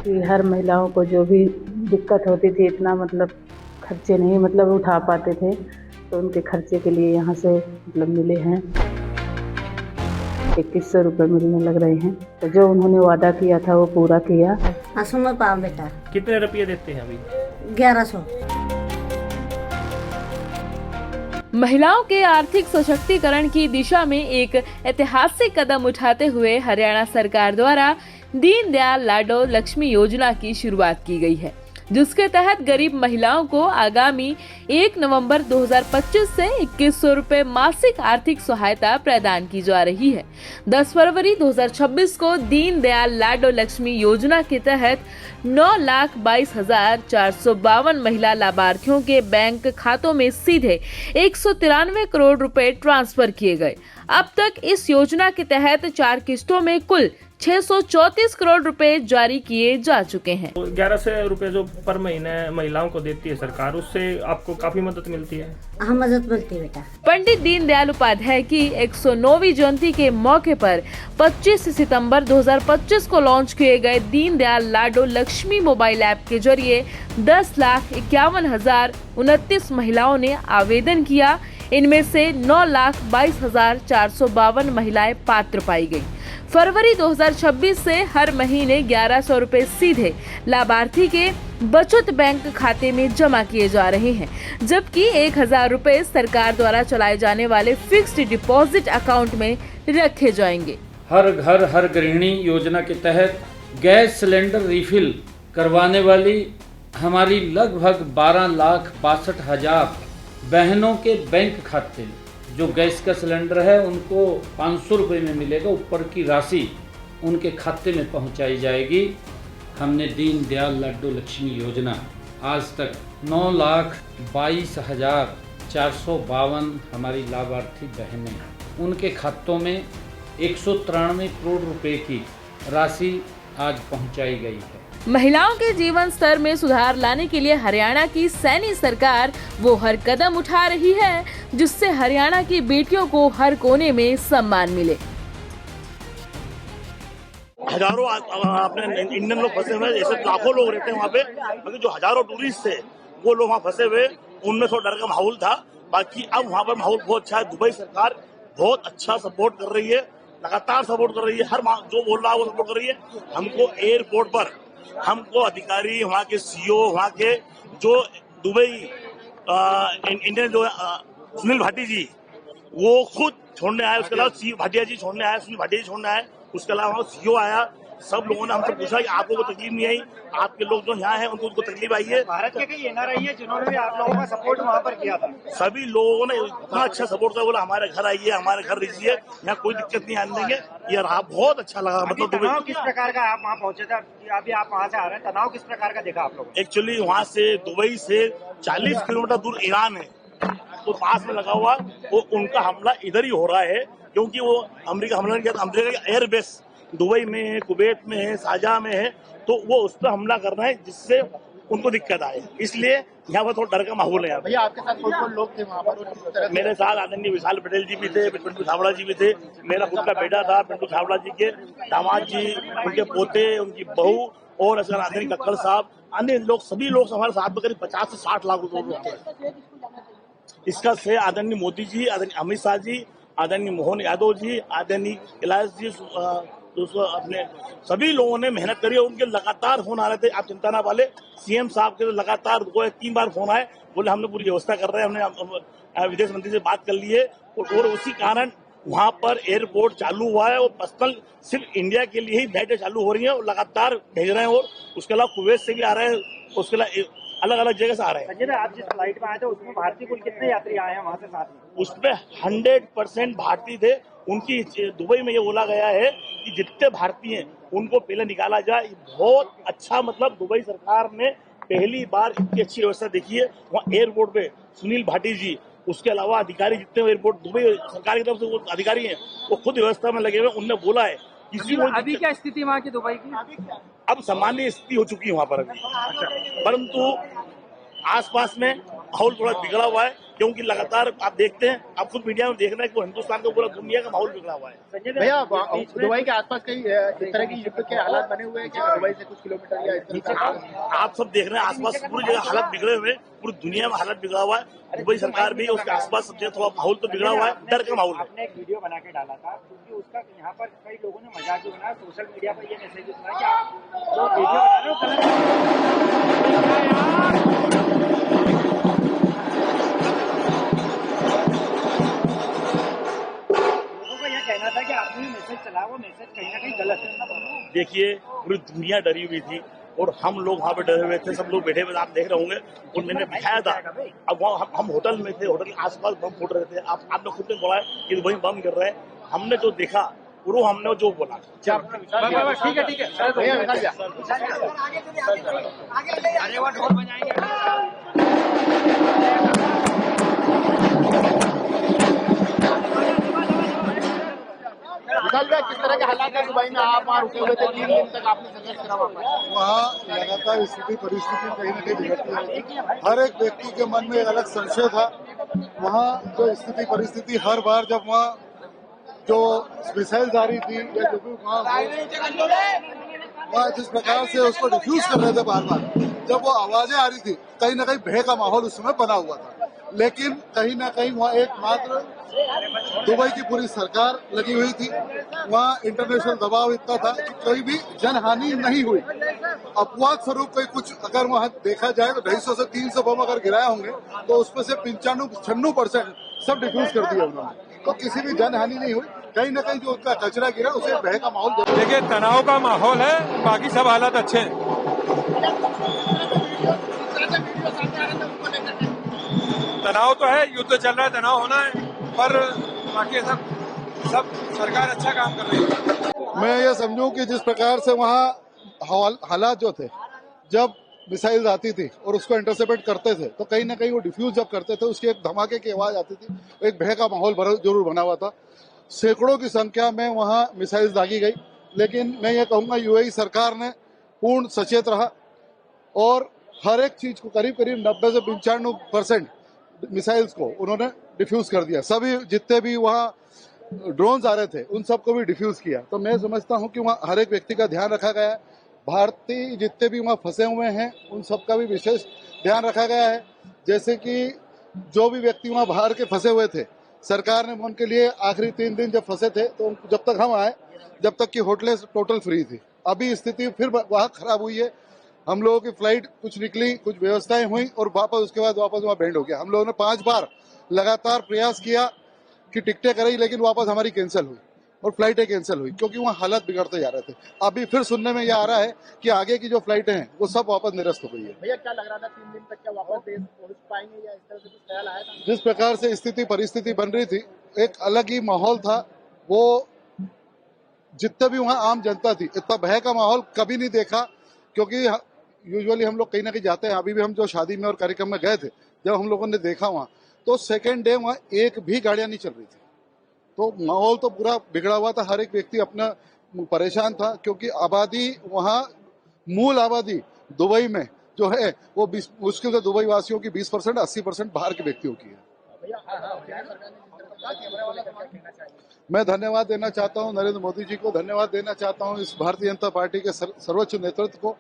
कि हर महिलाओं को जो भी दिक्कत होती थी, इतना मतलब खर्चे नहीं मतलब उठा पाते थे, तो उनके खर्चे के लिए यहाँ से मतलब मिले हैं 2100 रुपये मिलने लग रहे हैं। तो जो उन्होंने वादा किया था वो पूरा किया। हाँ सुनो पाओ बेटा। कितने रुपये देते हैं अभी? 1100। महिलाओं के आर्थिक सशक्तिकरण की दिशा में एक ऐतिहासिक कदम उठाते हुए हरियाणा सरकार द्वारा दीनदयाल लाडो लक्ष्मी योजना की शुरुआत की गई है, जिसके तहत गरीब महिलाओं को आगामी 1 नवंबर 2025 से 2100 रुपये मासिक आर्थिक सहायता प्रदान की जा रही है। 10 फरवरी 2026 को दीनदयाल लाडो लक्ष्मी योजना के तहत 9,22,452 महिला लाभार्थियों के बैंक खातों में सीधे 193 करोड़ रुपए ट्रांसफर किए गए। अब तक इस योजना के तहत 4 किस्तों में कुल 634 करोड़ रुपए जारी किए जा चुके हैं। 1100 रुपए जो पर महीने महिलाओं को देती है सरकार, उससे आपको काफी मदद मिलती है। हाँ मदद मिलती है बेटा। पंडित दीनदयाल उपाध्याय की 109वीं जयंती के मौके पर 25 सितंबर 2025 को लॉन्च किए गए दीनदयाल लाडो लक्ष्मी मोबाइल ऐप के जरिए 10,51,029 महिलाओं ने आवेदन किया। इनमें से 9,22,452 महिलाएं पात्र पाई गयी। फरवरी 2026 से हर महीने 1100 रुपए सीधे लाभार्थी के बचत बैंक खाते में जमा किए जा रहे हैं, जबकि 1,000 रुपए सरकार द्वारा चलाए जाने वाले फिक्स्ड डिपॉजिट अकाउंट में रखे जाएंगे। हर घर हर गृहिणी योजना के तहत गैस सिलेंडर रिफिल करवाने वाली हमारी लगभग 12,62,000 बहनों के बैंक खाते जो गैस का सिलेंडर है उनको 500 रुपये में मिलेगा, ऊपर की राशि उनके खाते में पहुंचाई जाएगी। हमने दीनदयाल लाडो लक्ष्मी योजना आज तक 9,22,452 हमारी लाभार्थी बहनें उनके खातों में 193 करोड़ रुपए की राशि आज पहुंचाई गई है। महिलाओं के जीवन स्तर में सुधार लाने के लिए हरियाणा की सैनी सरकार वो हर कदम उठा रही है, जिससे हरियाणा की बेटियों को हर कोने में सम्मान मिले। हजारों अपने इंडियन लोग फंसे हुए, ऐसे लाखों लोग रहते हैं वहाँ पे, मगर जो हजारों टूरिस्ट थे वो लोग वहाँ फंसे हुए, उनमें थोड़ा डर का माहौल था। बाकी अब वहाँ पर माहौल बहुत अच्छा है। दुबई सरकार बहुत अच्छा सपोर्ट कर रही है, लगातार सपोर्ट कर रही है। हर जो बोल रहा है वो सपोर्ट कर रही है। हमको एयरपोर्ट पर हमको अधिकारी, वहाँ के सीईओ, वहाँ के जो दुबई इंडियन जो सुनील भाटी जी वो खुद छोड़ने आए, उसके अलावा सी भाटिया जी छोड़ने आए, सुनील भाटिया जी छोड़ने आए, उसके अलावा सीईओ आया। सब लोगों ने हमसे पूछा कि आपको कोई तकलीफ नहीं आई, आपके लोग जो यहाँ हैं उनको तकलीफ आई है। भारत के कई एनआरआई है जिन्होंने भी आप लोगों का सपोर्ट वहाँ पर किया था। सभी लोगों ने इतना अच्छा सपोर्ट किया, बोला हमारे घर आइए, हमारे घर रहिए, यहाँ कोई दिक्कत नहीं आने देंगे। ये रहा, बहुत अच्छा लगा। मतलब तनाव किस प्रकार का आप वहाँ पहुँचे थे? अभी आप वहाँ से आ रहे हैं, तनाव किस प्रकार का देखा आप लोग? एक्चुअली वहाँ से दुबई से 40 किलोमीटर दूर ईरान है, तो पास में लगा हुआ वो उनका हमला इधर ही हो रहा है, क्योंकि वो अमेरिका हमला नहीं किया। अमेरिका का एयरबेस दुबई में है, कुवैत में है, शारजाह में है, तो वो उस पर हमला कर रहे हैं जिससे उनको दिक्कत आए, इसलिए यहाँ पर थोड़ा डर का माहौल है। भैया आपके साथ कौन लोग थे वहाँ पर? मेरे साथ आदरणीय विशाल पटेल जी भी थे, पिंटू छाबड़ा जी भी थे, मेरा खुद का बेटा था, पिंटू छाबड़ा जी के दामाद जी, उनके पोते, उनकी बहू और आदरणीय कक्कड़ साहब, अन्य लोग, सभी लोग हमारे साथ में करीब 50 से 60 लाख रुपए थे। इसका श्रेय आदरणीय मोदी जी, आदरणीय अमित शाह जी, आदरणीय मोहन यादव जी, आदरणीय इलाज जी, दोस्तों अपने सभी लोगों ने मेहनत करी है। उनके लगातार फोन आ रहे थे, आप चिंता ना वाले। सीएम साहब के लगातार 2-3 बार फोन आए, बोले हमने पूरी व्यवस्था कर रहे हैं, हमने विदेश मंत्री से बात कर ली है, और उसी कारण वहाँ पर एयरपोर्ट चालू हुआ है और पर्सनल सिर्फ इंडिया के लिए ही फ्लाइटें चालू हो रही हैं और लगातार भेज रहे हैं। और उसके अलावा कुवैत से भी आ रहे हैं, उसके अलावा अलग अलग जगह से आ रहे हैं। संजय आप जिस फ्लाइट में आए थे उसमें भारतीय कुल कितने यात्री आए हैं वहाँ से साथ में? उसमें 100% भारतीय थे। उनकी दुबई में ये बोला गया है कि जितने भारतीय हैं उनको पहले निकाला जाए। बहुत अच्छा, मतलब दुबई सरकार ने पहली बार इतनी अच्छी व्यवस्था देखी है। वहाँ एयरपोर्ट पे सुनील भाटी जी, उसके अलावा अधिकारी जितने एयरपोर्ट दुबई सरकार की तरफ से वो अधिकारी हैं, वो खुद व्यवस्था में लगे हुए। उन्होंने बोला है किसी को अभी क्या स्थिति वहाँ की दुबई की? अब सामान्य स्थिति हो चुकी है वहाँ पर अभी, परंतु आसपास में माहौल थोड़ा बिगड़ा हुआ है। क्योंकि लगातार आप देखते हैं, आप खुद मीडिया में देख रहे हैं कि हिंदुस्तान का पूरा दुनिया का माहौल बिगड़ा हुआ है। भैया दुबई के आसपास कई इस तरह की युद्ध के हालात बने हुए हैं क्या? दुबई से कुछ किलोमीटर या इस तरह आप सब देख रहे हैं आसपास पूरी जगह हालत बिगड़े हुए हैं, पूरी दुनिया में हालत बिगड़ा हुआ है। दुबई सरकार भी उसके आसपास सब जगह थोड़ा माहौल तो बिगड़ा हुआ है, डर का माहौल है। आपने एक वीडियो बना के डाला था क्योंकि उसका यहाँ पर कई लोगों ने मजाक भी बनाया, सोशल मीडिया पर ये मैसेज भी सुना कि आप जो वीडियो बना रहे हो लोगों का यह कहना था कि आपने मैसेज चला, वो मैसेज कहीं ना कहीं गलत है। देखिए पूरी दुनिया डरी हुई थी और हम लोग वहाँ पे डरे हुए थे, सब लोग बैठे हुए आप देख रहे होंगे। और मैंने दिखाया था, अब वहाँ हम होटल में थे, होटल के आसपास बम फूट रहे थे। आपने खुद ने बोला है कि वही बम गिर रहे हैं। हमने जो देखा वो हमने जो बोला। ठीक है भैया निकाल दिया। अरे वो ढोल बजाएंगे। निकाल दिया। किस तरह के हालात है दुबई में? आप वहाँ रुके हुए थे 3 दिन तक, आपने संघर्ष करा वहाँ लगातार स्थिति परिस्थिति कहीं न कहीं बिगड़ती है। हर एक व्यक्ति के मन में एक अलग संशय था। वहाँ जो स्थिति परिस्थिति हर बार जब वहाँ जो मिसाइल जा रही थी या जो भी वहाँ जिस प्रकार से उसको डिफ्यूज कर रहे थे बार बार, जब वो आवाजें आ रही थी कहीं न कहीं भय का माहौल उस समय बना हुआ था। लेकिन कहीं न कहीं वहाँ एकमात्र दुबई की पूरी सरकार लगी हुई थी। वहाँ इंटरनेशनल दबाव इतना था कि कोई भी जनहानि नहीं हुई। अपवाद स्वरूप कोई कुछ अगर वहाँ देखा जाए तो 250 से 300 बम अगर गिराए होंगे तो उसमें से 95-96% सब डिफ्यूज कर दिया उन्होंने। तो किसी भी जनहानि नहीं हुई। कहीं न कहीं जो उनका कचरा गिरा उसे भय का माहौल देखिए, तनाव का माहौल है, बाकी सब हालात अच्छे हैं। तनाव तो है, युद्ध चल रहा है, तनाव होना है, पर बाकी सब सरकार अच्छा काम कर रही है। मैं ये समझूं कि जिस प्रकार से वहाँ हालात जो थे, जब मिसाइल आती थी और उसको इंटरसेप्ट करते थे तो कहीं ना कहीं वो डिफ्यूज जब करते थे उसकी एक धमाके की आवाज आती थी, एक भय का माहौल जरूर बना हुआ था। सैकड़ों की संख्या में वहाँ मिसाइल दागी गई, लेकिन मैं ये कहूँगा यूएई सरकार ने पूर्ण सचेत रहा और हर एक चीज को करीब 90 से 95% मिसाइल्स को उन्होंने डिफ्यूज कर दिया। सभी जितने भी वहाँ ड्रोन्स आ रहे थे उन सबको भी डिफ्यूज किया। तो मैं समझता हूँ कि वहाँ हर एक व्यक्ति का ध्यान रखा गया है। भारतीय जितने भी वहाँ फंसे हुए हैं उन सबका भी विशेष ध्यान रखा गया है। जैसे कि जो भी व्यक्ति वहाँ बाहर के फंसे हुए थे, सरकार ने उनके लिए आखिरी 3 दिन जब फंसे थे तो जब तक हम आए जब तक की होटलें टोटल फ्री थी। अभी स्थिति फिर वहाँ खराब हुई है। हम लोगों की फ्लाइट कुछ निकली, कुछ व्यवस्थाएं हुई और वापस उसके बाद वापस वहाँ बैंड हो गया। हम लोगों ने 5 बार लगातार प्रयास किया कि टिकटें कराई, लेकिन वापस हमारी कैंसिल हुई और फ्लाइटें कैंसिल हुई क्योंकि वहाँ हालात बिगड़ते जा रहे थे। अभी फिर सुनने में यह आ रहा है कि आगे की जो फ्लाइटें हैं वो सब वापस निरस्त हो गई है। भैया क्या लग रहा था 3 दिन तक क्या वापस देश पहुंच पाएंगे या इस तरह से कुछ ख्याल आया था? जिस प्रकार से स्थिति परिस्थिति बन रही थी, एक अलग ही माहौल था। वो जितने भी वहाँ आम जनता थी, इतना भय का माहौल कभी नहीं देखा। क्योंकि यूजुअली हम लोग कहीं ना कहीं जाते हैं, अभी भी हम जो शादी में और कार्यक्रम में गए थे, जब हम लोगों ने देखा वहाँ तो सेकेंड डे वहाँ एक भी गाड़ियां नहीं चल रही थी। तो माहौल तो पूरा बिगड़ा हुआ था। हर एक व्यक्ति अपना परेशान था क्योंकि आबादी वहाँ मूल आबादी दुबई में जो है वो मुश्किल से दुबई वासियों की 20% 80% बाहर के व्यक्तियों की है। मैं धन्यवाद देना चाहता हूं नरेंद्र मोदी जी को, धन्यवाद देना चाहता हूं इस भारतीय जनता पार्टी के सर्वोच्च नेतृत्व को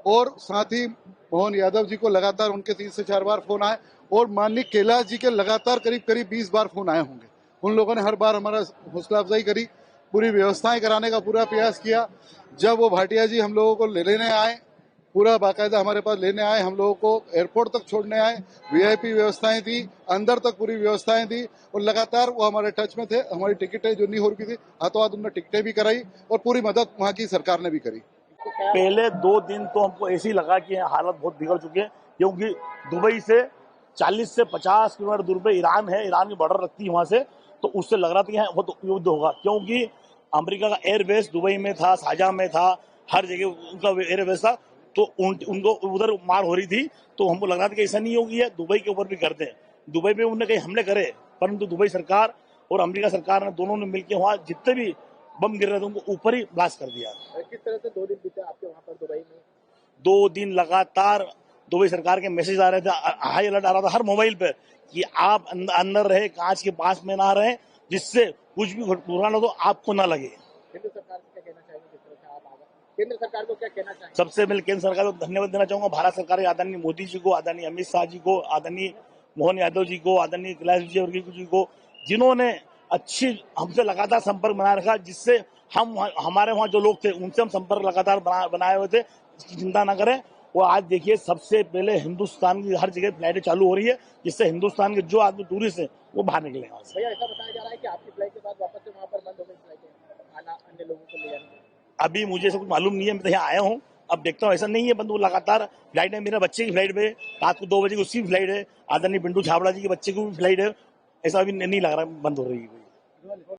और साथ ही मोहन यादव जी को। लगातार उनके 3 से 4 बार फोन आए और माननीय कैलाश जी के लगातार करीब 20 बार फोन आए होंगे। उन लोगों ने हर बार हमारा हौसला अफजाई करी, पूरी व्यवस्थाएं कराने का पूरा प्रयास किया। जब वो भाटिया जी हम लोगों को लेने आए, पूरा बाकायदा हमारे पास लेने आए, हम लोगों को एयरपोर्ट तक छोड़ने आए, वीआईपी व्यवस्थाएं थी, अंदर तक पूरी व्यवस्थाएं थी और लगातार वो हमारे टच में थे। हमारी टिकटें जो नहीं हो रही थी, हाथों हाथ उन्होंने टिकटें भी कराई और पूरी मदद वहाँ की सरकार ने भी करी। पहले 2 दिन तो हमको ऐसे ही लगा कि हालत बहुत बिगड़ चुके हैं, क्योंकि दुबई से 40 से 50 किलोमीटर दूर पे ईरान है, ईरान की बॉर्डर लगती है वहाँ से। तो उससे लग रहा था कि यहाँ बहुत युद्ध होगा, क्योंकि अमेरिका का एयरबेस दुबई में था, शारजाह में था, हर जगह उनका एयरबेस था। तो उनको उधर मार हो रही थी। तो हमको लग रहा था कि ऐसा नहीं होगी, दुबई के ऊपर भी करते हैं। दुबई में उन्होंने कहीं हमले करे, परंतु दुबई सरकार और अमेरिका सरकार ने दोनों ने मिलकर वहाँ जितने भी बम गिर रहे थे उनको ऊपर ही ब्लास्ट कर दिया। किस तरह से 2 दिन बीते आपके वहाँ पर दुबई में? 2 दिन लगातार दुबई सरकार के मैसेज आ रहे थे, हाई अलर्ट आ रहा था हर मोबाइल पे कि आप अंदर रहे, कांच के पास में ना रहे, जिससे कुछ भी घटना तो आपको ना लगे। केंद्र सरकार से क्या कहना चाहेंगे, जिस तरह से आप आगे केंद्र सरकार को क्या कहना चाहेंगे? सबसे पहले केंद्र सरकार को धन्यवाद देना चाहूंगा, भारत सरकार के आदरणीय मोदी जी को, आदरणीय अमित शाह जी को, आदरणीय मोहन यादव जी को, आदरणीय कैलाश विजयवर्गीय जी को, जिन्होंने अच्छी हमसे लगातार संपर्क बनाए रखा, जिससे हम हमारे वहाँ जो लोग थे उनसे हम संपर्क लगातार बनाए हुए थे। इसकी चिंता न करें। वो आज देखिए सबसे पहले हिंदुस्तान की हर जगह फ्लाइटें चालू हो रही है, जिससे हिंदुस्तान के जो आदमी टूरिस्ट है वो बाहर निकले वहाँ से। भैया ऐसा बताया जा रहा है कि आपकी फ्लाइट के बाद वापस से वहाँ पर बंद हो गई फ्लाइटें, आना अन्य लोगों को ले जाने में। अभी मुझे सब कुछ मालूम नहीं है, मैं तो यहाँ आया हूँ, अब देखता हूँ। ऐसा नहीं है बंद, वो लगातार फ्लाइट है। मेरे बच्चे की फ्लाइट पे रात को 2 बजे की उसकी फ्लाइट है, आदरणीय पिंटू छाबड़ा जी के बच्चे की भी फ्लाइट है। ऐसा अभी नहीं लग रहा बंद हो रही है।